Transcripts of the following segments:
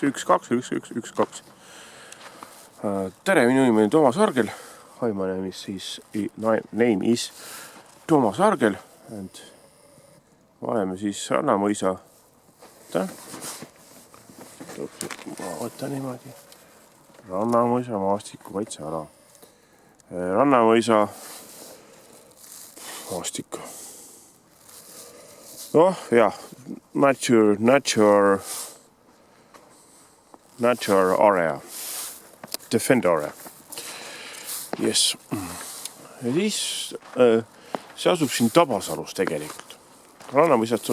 1112. Tere, minu nimi on Toomas Argel. Hi, my name is Toomas Argel and oleme siis Rannamõisa. Võta niimoodi. Rannamõisa maastiku kaitseala. Rannamõisa maastikku. Oh, jah, nature area, defendarea. Yes. Ja siis see asub siin Tabasalus tegelikult. Rannamõisas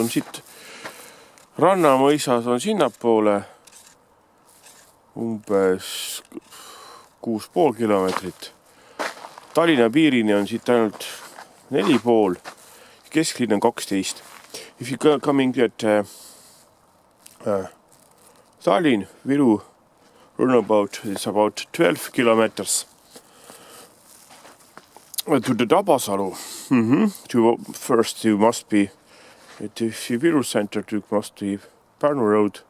on sinnapoole umbes 6,5 kilomeetrit. Tallinna piirini on siit ainult 4,5, kesklinn on 12. If you go coming at Tallinn, Viru runabout is about 12 kilometers to the Tabasalu. First you must be at the Viru center, you must be Pärnu Road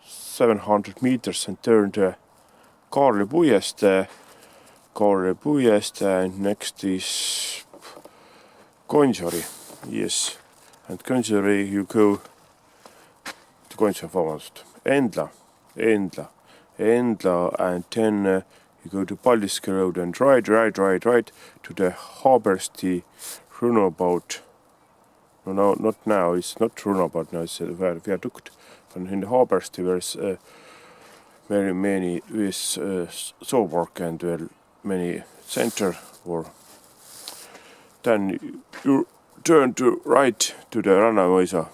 700 meters and turn to Puiestee, and next is Gonsiori. Yes, and Gonsiori you go to Endla, and then you go to Paldiski Road and right to the Haabersti runabout. No, not now, it's not runabout, now it's a viaduct. And in the Haabersti there's very many with Soborg and many center. Or then you turn to right to the Rannamõisa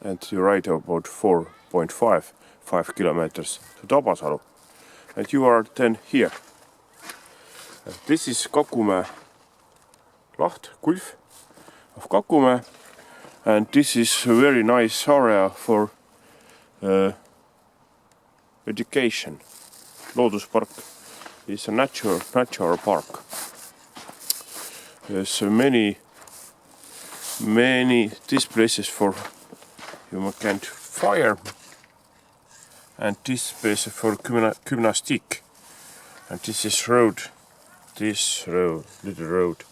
and you ride about 4.5 kilometers to Tabasalu. And you are then here. This is Kakumäe laht, Gulf of Kakumäe, and this is a very nice area for education. Looduspark is a natural park. There's many these places for you can fire, and this place for gymnastic. And this is little road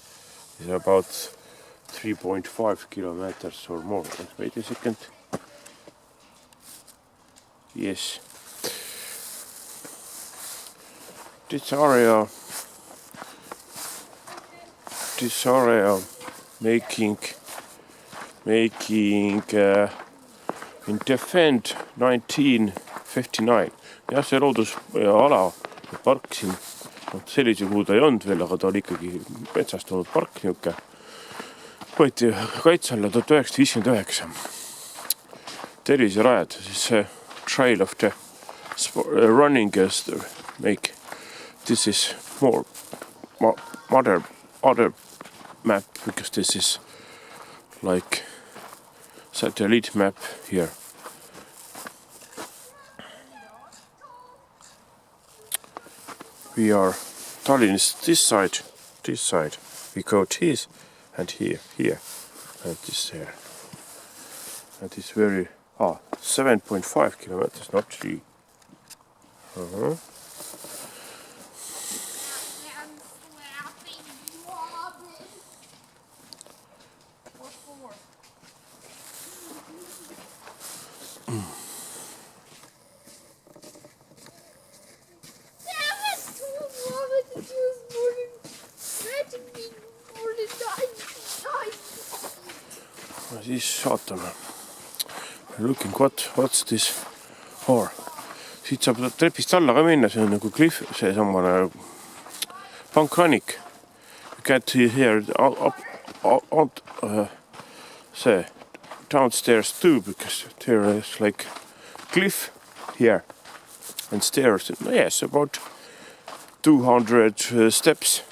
is about 3.5 kilometers or more. Wait a second. Yes. This area making in Defend 1959. Jah, see loodusala park siin, sellise kuhu ta ei olnud veel, aga ta oli ikkagi metsast olnud park niuke. Võeti kaitse alla 1959. Terviserad, siis trail of the running make. This is more other map, because this is like satellite map here. We are Tallinn is this side. We go this and here, and this there. And it's very 7.5 kilometers, not 3. Siis vaatame. Looking what's this for. Siit saab trepist alla ka minna, see on nagu cliff, see samane pankrannik. You can't see here see downstairs too, because there is like cliff here and stairs. Yes, about 200 steps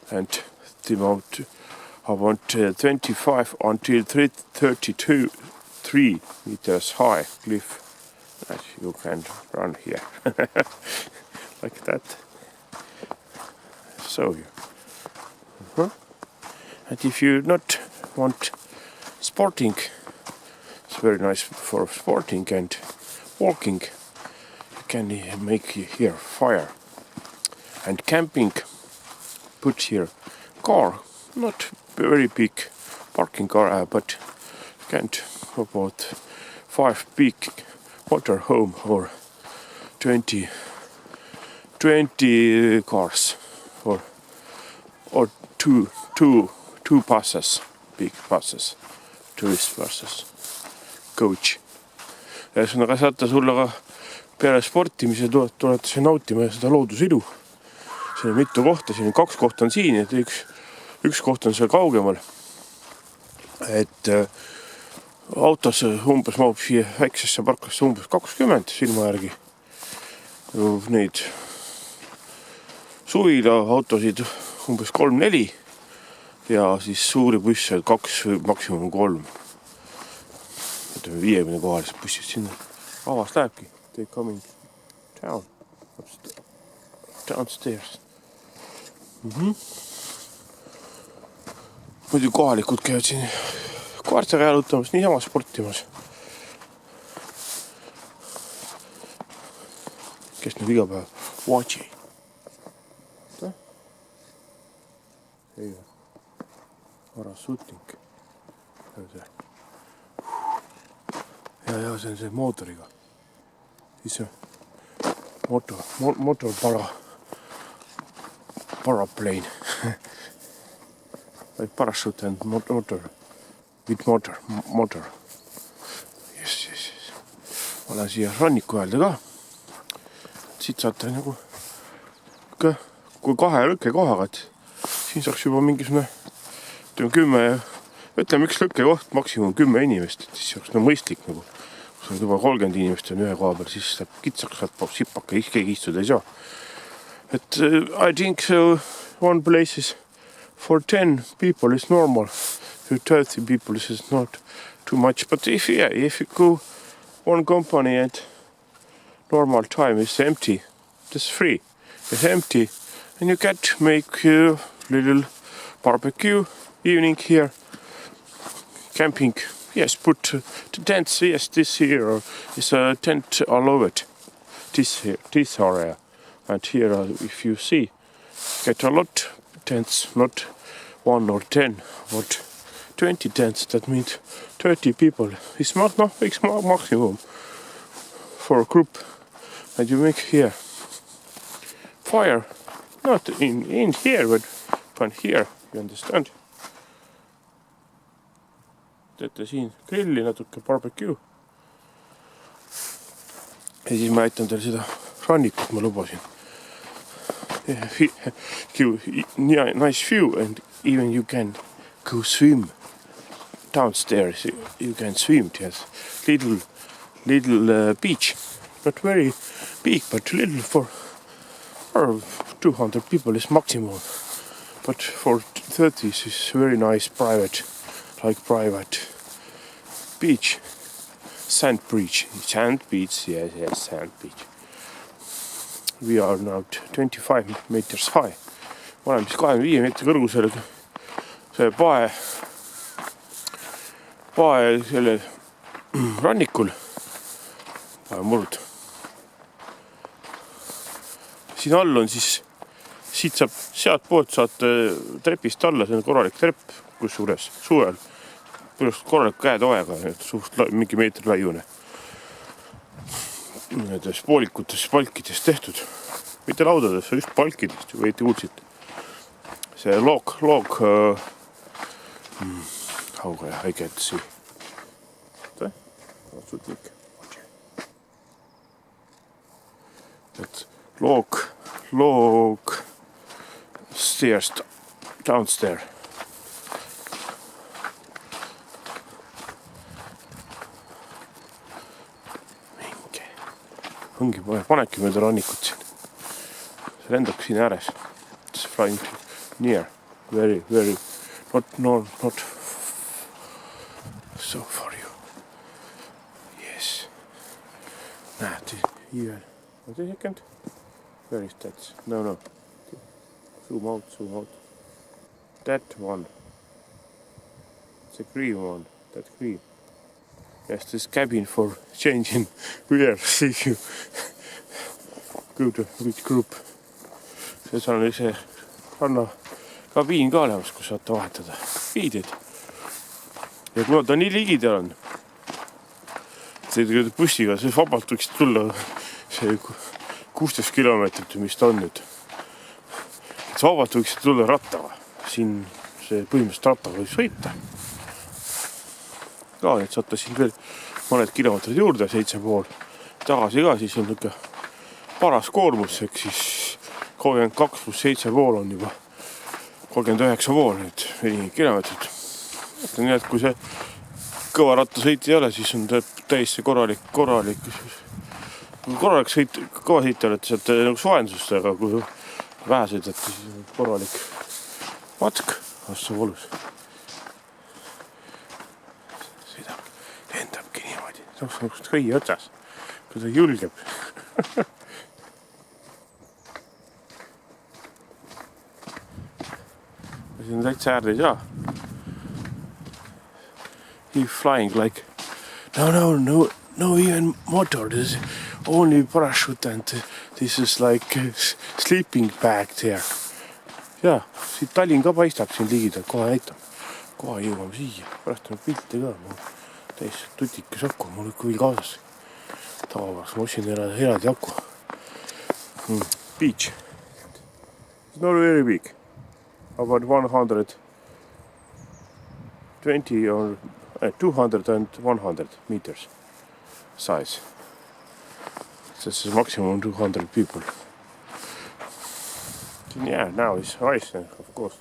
and about 25 until 3 meters high cliff that you can run here like that. So and if you not want sporting, it's very nice for sporting, and walking, you can make here fire. And camping, put here car, not very big parking car, but you can't about 5 big motorhome or 20 cars or two buses, big buses, tourist buses, coach. Ühesõnaga saate sulle ka peale sportimise tulete siin nautima seda loodusilu. Siin on mitu kohta, siin on 2 kohta on siin, et üks koht on seal kaugemal. Et autos umbes mahub siia väiksesse parklasse umbes 20 silma järgi. Neid suvila autosid umbes 3-4 ja siis suuri busse 2, maksimum 3. 50 kohalised bussid sinna avast lähebki. They coming down, downstairs. Muidu kohalikud käivad siin koertega jalutamas, niisama sportimas. Kes nüüd iga päev watchi? Ei ole. Parasuting. Ja see on see mootoriga. Siis motor paraplane. Parachute and motor. With motor. Yes. Ma olen siia ranniku äärde ka. Siit saate nagu kui 2 lõkkekohaga, et siin saaks juba mingisugune 10, üks lõkkekoht maksimum 10 inimest, et siis oleks mõistlik nagu. Kui on juba 30 inimest on ühe koha peal, siis saab kitsaks, saab sipaka, keegi istuda ei saa. Et I think so one place is for 10 people is normal. For 30 people is not too much. But if you go one company at normal time is empty, it's free. It's empty and you get make a little barbecue evening here. Camping, yes, put the tents, yes, this here is a tent all over it. This area. And here, if you see, get a lot tents, not 1 or 10, but 20 tents. That means 30 people. It's not maximum for a group. And you make here fire, not in here, but here, you understand? Teete siin grilli natuke barbecue. Ja siis ma näitan teile seda rannikut, ma lubasin. Nice view and even you can go swim downstairs. You can swim, yes. Little beach. Not very big, but little for 200 people is maximum. But for 30 is very nice private beach. Sand beach, yes, sand beach. We are now 25 meters high. Ma olen 25 meetri kõrgusel see pae selle rannikul. Pae murd. Siin all on siis, siit saab, sealt poolt saate trepist alla, see on korralik trepp, kus suures suvel. Korralik käetoega, suht mingi meetri laiune. Nendes poolikutes palkides tehtud. Mitte laudades, just palkidest, ju veidi kuulsite. See log, how I get see. That log stairs downstairs. Ongi panebki mööda rannikut siin. See lendab siin ääres. It's flying near. Very, not so for you. Yes. Näed, even. What a second. Where is that? No. Zoom out. That one. It's a green one. That green. Yes, this cabin for changing wears if you go to which group. See on see ranna kabiin ka olemas, kus saate vahetada riideid. Ja kui ta nii ligidal on, see bussiga, see vabalt võiks tulla see 16 kilomeetrit, mis ta on nüüd. Et vabalt võiks tulla rattaga. Siin see põhimõtteliselt rattaga võib sõita. Ka, et saate siin veel mõned kilomeetrid juurde, 7,5 tagasi ka, siis on niisugune paras koormus, ehk siis 32 plus 7,5 on juba 39,5 nüüd 4 kilomeetrit. Nii, et kui see kõva rattasõit ei ole, siis on täis see korralik sõit, kõva sõit olete sealt nagu soojendusust, aga kui vähe sõidate, siis on korralik matk vastu volus. Lendabki niimoodi, nagu kõi otsas, kui ta julgeb. Siin on täitsa äärde ei saa. He's flying like, no even motor, this is only parachute and this is like a sleeping bag there. Ja, siit Tallinn ka paistab siin ligidal, kohe näitab. Kohe jõuame siia, pärast on pilti ka. Täis tutikas aku, mul ikka veel kaasas. Tavavaks, ma ostsin eraldi aku. Beach. It's not very big. About 120 or 200 and 100 meters size. This is maximum 200 people. Yeah, now it's ice, of course.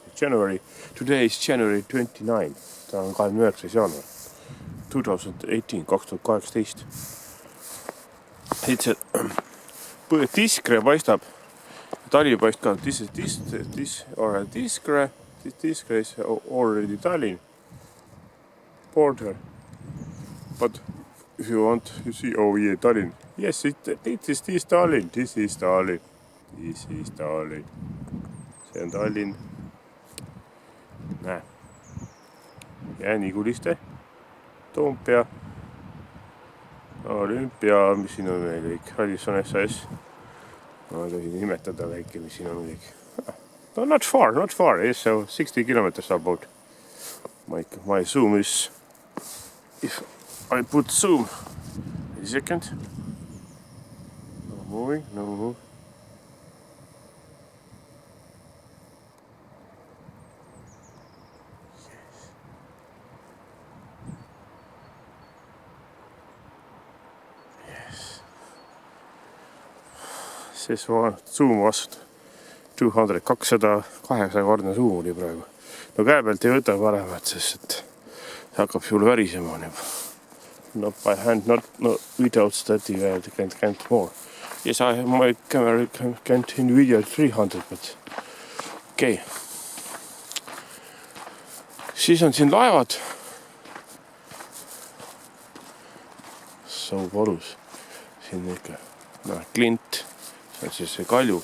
Today is January 29. Ta on 29. jaanuar 2018, 2018. Siit see diskre paistab. Tallinn paist ka. This diskre is already Tallinn border. But if you want, you see, oh yeah, Tallinn. Yes, this is Tallinn. This is Tallinn. This is Tallinn. See on Tallinn. Näe. Ja Niguliste. Toompea. Olümpia, mis siin on meil kõik. Radisson SAS. Ma ei tohi nimetada väike, mis siin on kõik. No, not far. Yes, so 60 kilometers about. My zoom is... If I put zoom... A second. No moving, no move. Siis zoom vastu 200, 800-kordne zoom oli praegu. No käe pealt ei võta paremat, sest see hakkab sul värisema juba. Not by hand, not without study, can't more. Yes, my camera can't in video 300, but okay. Siis on siin laevad. So valus. Siin ikka klint. See on siis see kalju,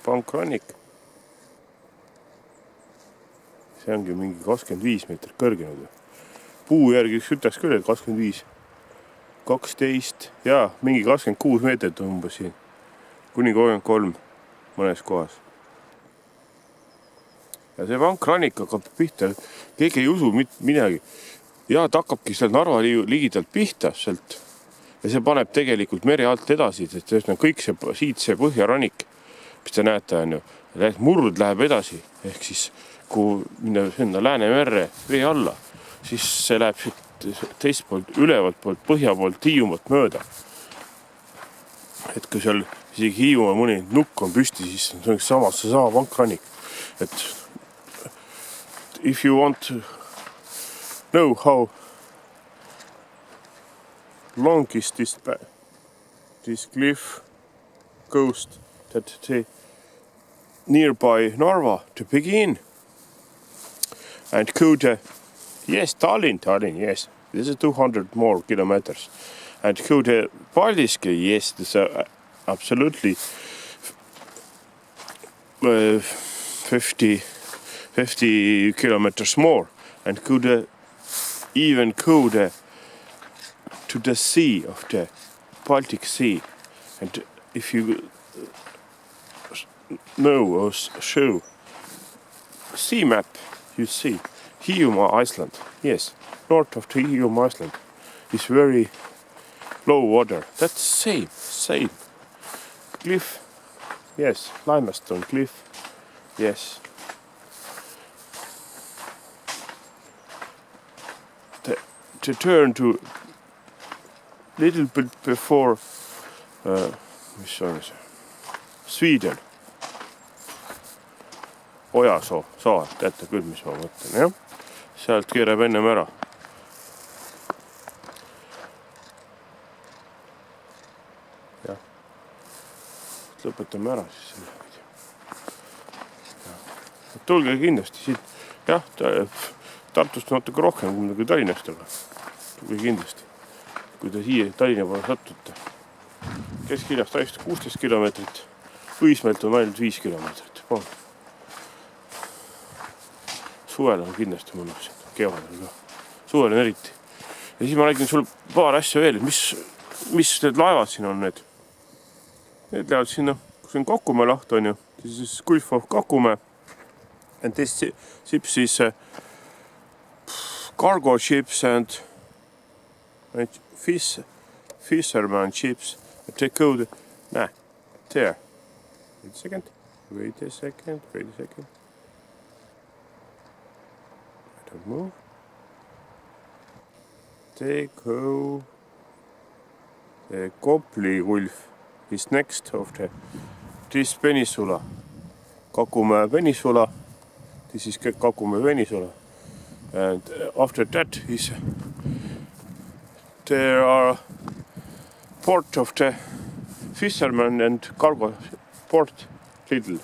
pankrannik. See ongi mingi 25 meetrit kõrginud. Puu järgi ütleks küll, et 25, 12 ja mingi 26 meetrit umbes siin. Kuni 33 mõnes kohas. Ja see pankrannik hakkab pihta. Keegi ei usu midagi. Ja ta hakkabki seal Narva ligidalt pihta sealt. Ja see paneb tegelikult mere alt edasi, sest kõik siit see põhjarannik, mis te näete, on ju, murd läheb edasi, ehk siis kui minna sinna Läänemerre vee alla, siis see läheb teist poolt, ülevalt poolt, põhja poolt Hiiumaalt mööda. Et kui seal isegi Hiiumaa mõni nukk on püsti, siis on sama pankrannik. Et if you want to know how long is this cliff coast that the nearby Narva to begin and go to Tallinn, yes, this is 200 more kilometers, and go to Paldiski, yes, this is absolutely 50 kilometers more, and even go to to the sea of the Baltic Sea. And if you know or show sea map, you see Hiiumaa Iceland. Yes, north of the Hiiumaa Iceland is very low water. That's same cliff. Yes, limestone cliff. Yes. To turn to little bit before Sweden. Ojasoo saar, teate küll, mis ma mõtlen, jah? Sealt keerab ennem ära. Jah. Lõpetame ära siis selle video. Tulge kindlasti siit. Jah, Tartust natuke rohkem kui midagi Tallinnast, aga tulge kindlasti. Kui te siia Tallinna poole satute. Kesklinnast Tallinnast 16 kilomeetrit. Õismäelt on ainult 5 kilomeetrit. Suvel on kindlasti mõnus, kevadel ka. Suvel on eriti. Ja siis ma räägin sul paar asja veel, mis need laevad siin on need. Need lähevad sinna, kus on Kakumäe laht on ju. This is Gulf of Kakumäe. And this ships is cargo ships and fisherman ships. They go there. Wait a second. Don't move. They go. The Kopli Gulf is next of this peninsula. Kakumäe peninsula. This is Kakumäe peninsula. And after that is there are port of the fishermen and cargo port little.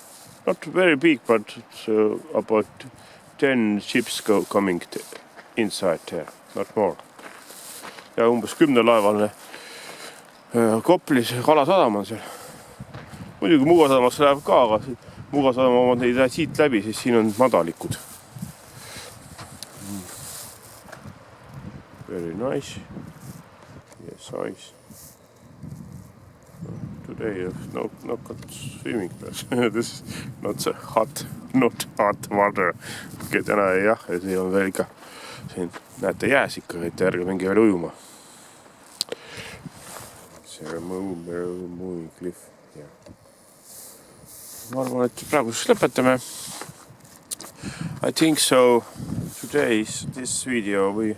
Not very big, but about 10 ships coming inside there, not more. Ja umbes 10 laevaline Koplis kalasadam on seal. Muidugi Muugasadamas läheb ka, aga Muugasadama omad ei lähe siit läbi, siis siin on madalikud. Very nice. Yes, nice. Today no swimming. This is not hot water. Täna jah, see on veel ikka. Siin näete jääs ikka, et ärge mingi veel ujuma. See moving cliff. Yeah. Ma arvan, et praegu siis lõpetame. I think so. Today's this video we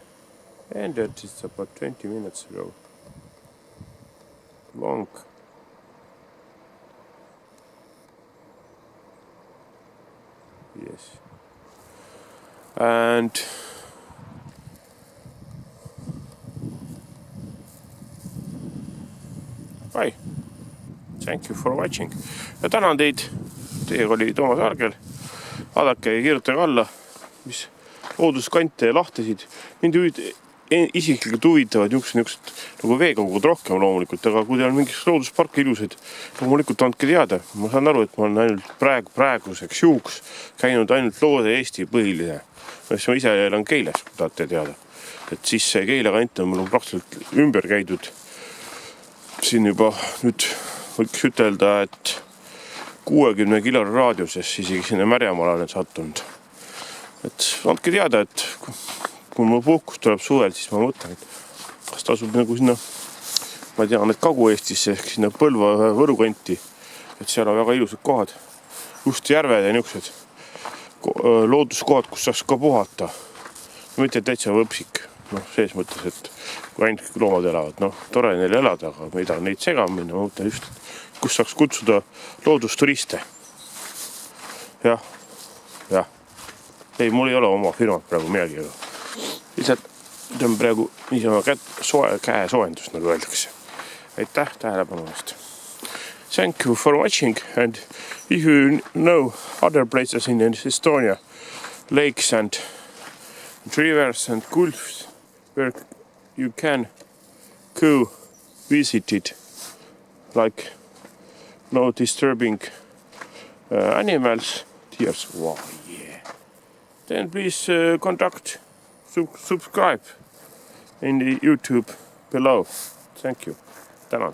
ended. It's about 20 minutes ago. Long. Yes. And bye. Thank you for watching. Ja tänan teid. Teiega oli Toomas Argel. Vaadake ja kirjutage alla, mis looduskante lahtisid. Mind isiklikult huvitavad niisugused nagu veekogud rohkem loomulikult, aga kui teil on mingis loodusparki ilusad, loomulikult andke teada. Ma saan aru, et ma olen ainult praeguseks juuks käinud ainult Loode Eesti põhiline. Ma ise elan Keiles, kui tahate teada. Et siis see Keila kant on mul praktiliselt ümber käidud. Siin juba nüüd võiks ütelda, et 60 kilo raadiuses isegi sinna Märjamaale on sattunud. Et andke teada, et kui mul puhkus tuleb suvel, siis ma mõtlen, et kas tasub nagu sinna, ma tean, et Kagu-Eestisse ehk sinna Põlva Võrukanti, et seal on väga ilusad kohad, just järved ja niisugused looduskohad, kus saaks ka puhata. Mitte täitsa võpsik, sees mõttes, et kui ainult loomad elavad, tore neil elada, aga ma ei taha neid segama minna, ma mõtlen just, kus saaks kutsuda loodusturiste. Jah. Ei, mul ei ole oma firmat praegu midagi, aga lihtsalt tõmb praegu niisama käe soojendust, nagu öeldakse. Aitäh tähelepanu eest. Thank you for watching, and if you know other places in Estonia, lakes and rivers and gulfs where you can go visit it, like no disturbing animals, tears, wow, yeah. Then please contact, subscribe in the YouTube below. Thank you. Tänan.